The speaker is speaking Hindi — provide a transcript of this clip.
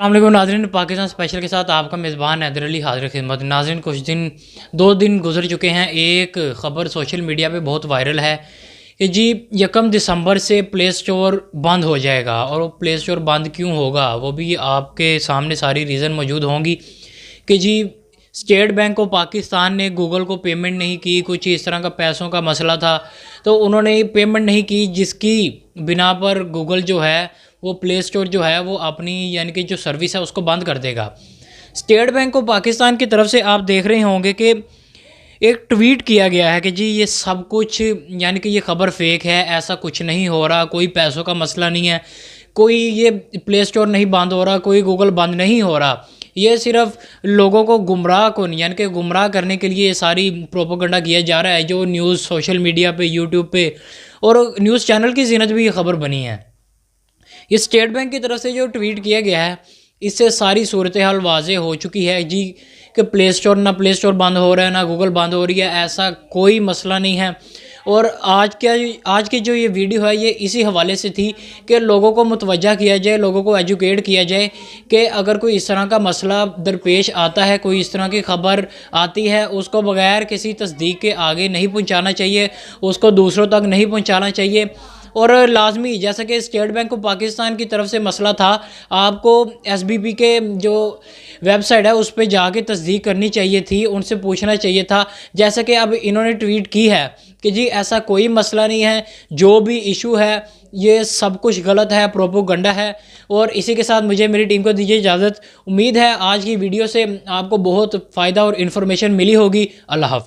अस्सलाम नाज़रीन, पाकिस्तान स्पेशल के साथ आपका मेज़बान हैदर अली हाज़िर खिदमत। नाज़रीन, दो दिन गुजर चुके हैं। एक ख़बर सोशल मीडिया पे बहुत वायरल है कि जी 1 दिसंबर से प्ले स्टोर बंद हो जाएगा। और वो प्ले स्टोर बंद क्यों होगा वो भी आपके सामने सारी रीज़न मौजूद होंगी कि जी स्टेट बैंक ऑफ पाकिस्तान ने गूगल को पेमेंट नहीं की, कुछ इस तरह का पैसों का मसला था, तो उन्होंने पेमेंट नहीं की, जिसकी बिना पर गूगल जो है वो प्ले स्टोर जो है वो अपनी यानी कि जो सर्विस है उसको बंद कर देगा। स्टेट बैंक ऑफ पाकिस्तान की तरफ से आप देख रहे होंगे कि एक ट्वीट किया गया है कि जी ये सब कुछ यानी कि ये खबर फेक है, ऐसा कुछ नहीं हो रहा, कोई पैसों का मसला नहीं है, कोई ये प्ले स्टोर नहीं बंद हो रहा, कोई गूगल बंद नहीं हो रहा। ये सिर्फ लोगों को यानी कि गुमराह करने के लिए ये सारी प्रोपोगंडा किया जा रहा है, जो न्यूज़ सोशल मीडिया पे, यूट्यूब पे और न्यूज़ चैनल की ज़ीनत भी ये खबर बनी है। ये स्टेट बैंक की तरफ से जो ट्वीट किया गया है, इससे सारी सूरत हाल वाज़े हो चुकी है जी कि प्ले स्टोर बंद हो रहा है, ना गूगल बंद हो रही है, ऐसा कोई मसला नहीं है। और आज की जो ये वीडियो है ये इसी हवाले से थी कि लोगों को मुतवज्जा किया जाए, लोगों को एजुकेट किया जाए कि अगर कोई इस तरह का मसला दरपेश आता है, कोई इस तरह की ख़बर आती है, उसको बग़ैर किसी तस्दीक के आगे नहीं पहुंचाना चाहिए, उसको दूसरों तक नहीं पहुंचाना चाहिए। और लाजमी जैसा कि स्टेट बैंक ऑफ पाकिस्तान की तरफ से मसला था, आपको एसबीपी के जो वेबसाइट है उस पर जाके तस्दीक करनी चाहिए थी, उनसे पूछना चाहिए था। जैसा कि अब इन्होंने ट्वीट की है कि जी ऐसा कोई मसला नहीं है, जो भी इशू है ये सब कुछ गलत है, प्रोपोगंडा है। और इसी के साथ मुझे मेरी टीम को दीजिए इजाज़त। उम्मीद है आज की वीडियो से आपको बहुत फ़ायदा और इन्फॉर्मेशन मिली होगी। अल्लाह हाफ़िज़।